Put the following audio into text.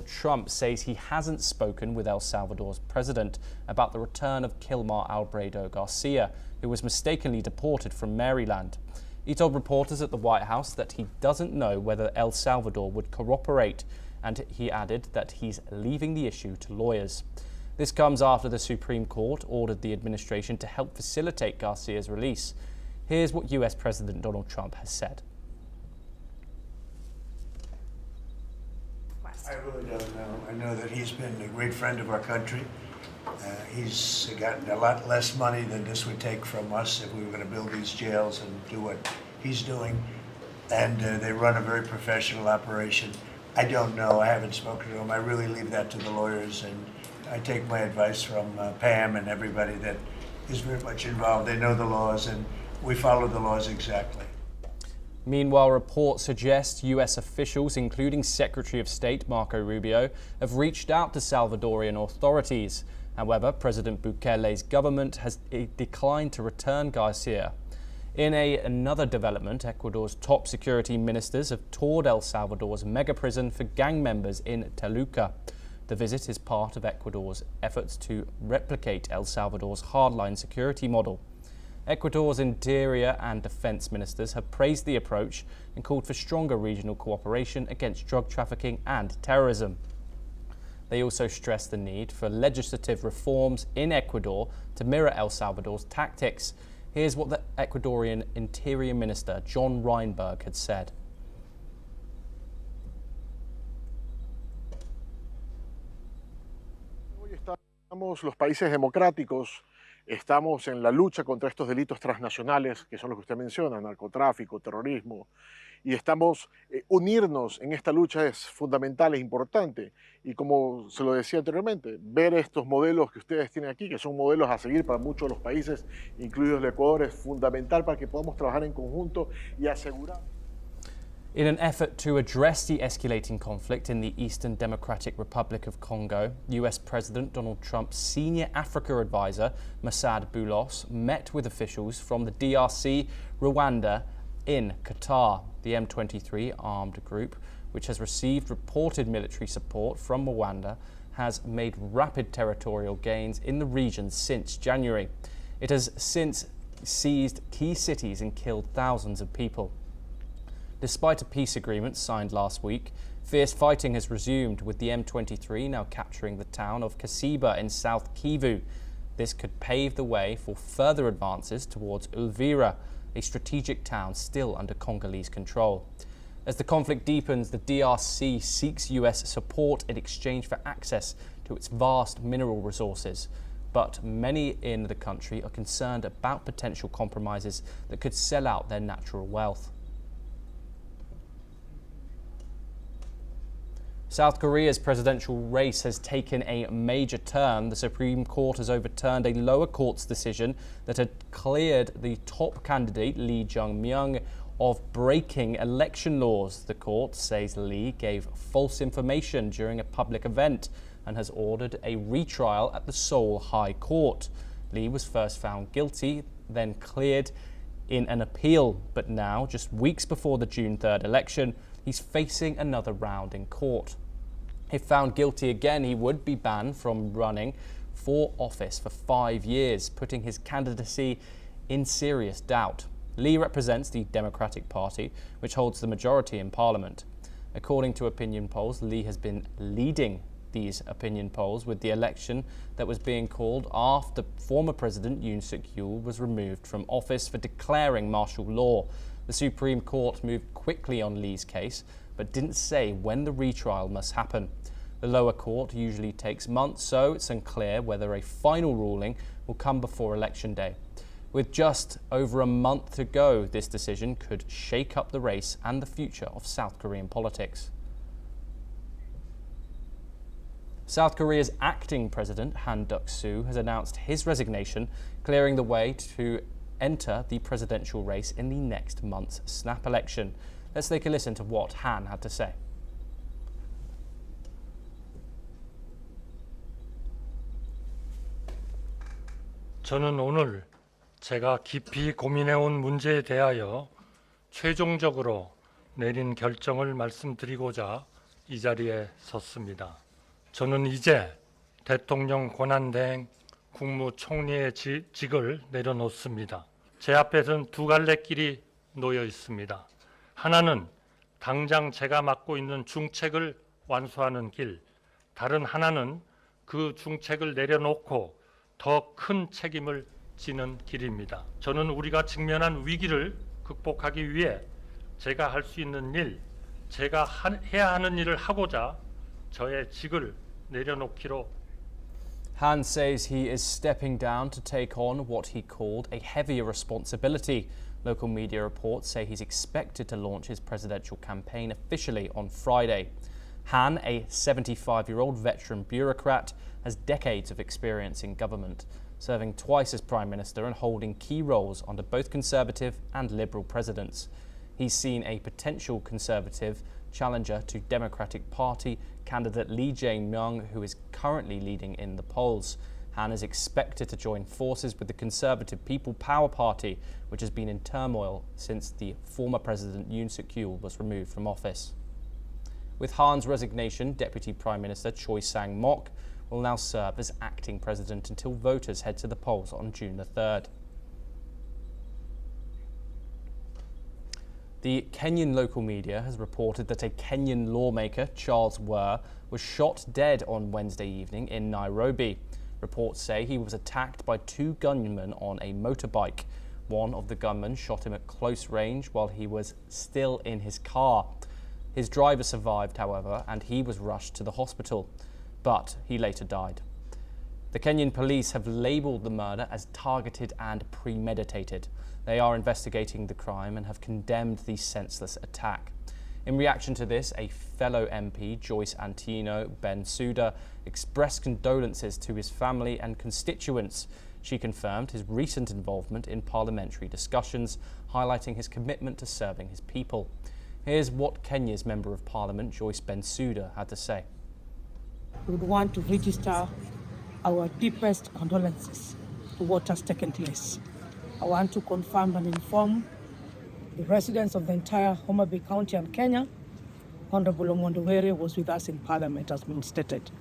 Trump says he hasn't spoken with El Salvador's president about the return of Kilmar Albrado Garcia, who was mistakenly deported from Maryland. He told reporters at the White House that he doesn't know whether El Salvador would cooperate, and he added that he's leaving the issue to lawyers. This comes after the Supreme Court ordered the administration to help facilitate Garcia's release. Here's what US President Donald Trump has said. I really don't know. I know that he's been a great friend of our country. He's gotten a lot less money than this would take from us if we were going to build these jails and do what he's doing. And they run a very professional operation. I don't know. I haven't spoken to him. I really leave that to the lawyers, and I take my advice from Pam and everybody that is very much involved. They know the laws, and we follow the laws exactly. Meanwhile, reports suggest US officials, including Secretary of State Marco Rubio, have reached out to Salvadorian authorities. However, President Bukele's government has declined to return Garcia. In another development, Ecuador's top security ministers have toured El Salvador's mega prison for gang members in Toluca. The visit is part of Ecuador's efforts to replicate El Salvador's hardline security model. Ecuador's interior and defense ministers have praised the approach and called for stronger regional cooperation against drug trafficking and terrorism. They also stressed the need for legislative reforms in Ecuador to mirror El Salvador's tactics. Here's what the Ecuadorian Interior Minister John Reinberg had said. Hoy estamos los países democráticos. Estamos en la lucha contra estos delitos transnacionales, que son los que usted menciona, narcotráfico, terrorismo, y estamos, unirnos en esta lucha es fundamental, es importante, y como se lo decía anteriormente, ver estos modelos que ustedes tienen aquí, que son modelos a seguir para muchos de los países, incluidos el Ecuador, es fundamental para que podamos trabajar en conjunto y asegurar. In an effort to address the escalating conflict in the Eastern Democratic Republic of Congo, US President Donald Trump's senior Africa advisor, Massad Boulos, met with officials from the DRC, Rwanda, in Qatar. The M23 armed group, which has received reported military support from Rwanda, has made rapid territorial gains in the region since January. It has since seized key cities and killed thousands of people. Despite a peace agreement signed last week, fierce fighting has resumed, with the M23 now capturing the town of Kasiba in South Kivu. This could pave the way for further advances towards Uvira, a strategic town still under Congolese control. As the conflict deepens, the DRC seeks US support in exchange for access to its vast mineral resources. But many in the country are concerned about potential compromises that could sell out their natural wealth. South Korea's presidential race has taken a major turn. The Supreme Court has overturned a lower court's decision that had cleared the top candidate, Lee Jae-myung, of breaking election laws. The court says Lee gave false information during a public event and has ordered a retrial at the Seoul High Court. Lee was first found guilty, then cleared in an appeal, but now, just weeks before the June 3rd election, he's facing another round in court. If found guilty again, he would be banned from running for office for 5 years, putting his candidacy in serious doubt. Lee represents the Democratic Party, which holds the majority in Parliament. According to opinion polls, Lee has been leading these opinion polls, with the election that was being called after former President Yoon Suk-yeol was removed from office for declaring martial law. The Supreme Court moved quickly on Lee's case, but didn't say when the retrial must happen. The lower court usually takes months, so it's unclear whether a final ruling will come before Election Day. With just over a month to go, this decision could shake up the race and the future of South Korean politics. South Korea's acting president, Han Duck-soo, has announced his resignation, clearing the way to enter the presidential race in the next month's snap election. Let's take a listen to what Han had to say. 저는 오늘 제가 깊이 고민해온 문제에 대하여 최종적으로 내린 결정을 말씀드리고자 이 자리에 섰습니다. 저는 이제 대통령 권한대행 국무총리의 직을 내려놓습니다. 제 앞에서는 두 갈래 길이 놓여 있습니다. 하나는 당장 제가 맡고 있는 중책을 완수하는 길, 다른 하나는 그 중책을 내려놓고 더 큰 책임을 지는 길입니다. 저는 우리가 직면한 위기를 극복하기 위해 제가 할 수 있는 일, 제가 해야 하는 일을 하고자 저의 직을 내려놓기로. Han says he is stepping down to take on what he called a heavier responsibility. Local media reports say he's expected to launch his presidential campaign officially on Friday. Han, a 75-year-old veteran bureaucrat, has decades of experience in government, serving twice as Prime Minister and holding key roles under both Conservative and Liberal presidents. He's seen a potential Conservative challenger to Democratic Party candidate Lee Jae-myung, who is currently leading in the polls. Han is expected to join forces with the Conservative People Power Party, which has been in turmoil since the former President Yoon Suk-yeol was removed from office. With Han's resignation, Deputy Prime Minister Choi Sang-mok will now serve as acting president until voters head to the polls on June the 3rd. The Kenyan local media has reported that a Kenyan lawmaker, Charles Wer, was shot dead on Wednesday evening in Nairobi. Reports say he was attacked by two gunmen on a motorbike. One of the gunmen shot him at close range while he was still in his car. His driver survived, however, and he was rushed to the hospital, but he later died. The Kenyan police have labelled the murder as targeted and premeditated. They are investigating the crime and have condemned the senseless attack. In reaction to this, a fellow MP, Joyce Antino Bensouda, expressed condolences to his family and constituents. She confirmed his recent involvement in parliamentary discussions, highlighting his commitment to serving his people. Here's what Kenya's Member of Parliament, Joyce Bensouda, had to say. We would want to register our deepest condolences to what has taken place. I want to confirm and inform the residents of the entire Homa Bay County and Kenya. Honorable Omondo Were was with us in Parliament, as been stated.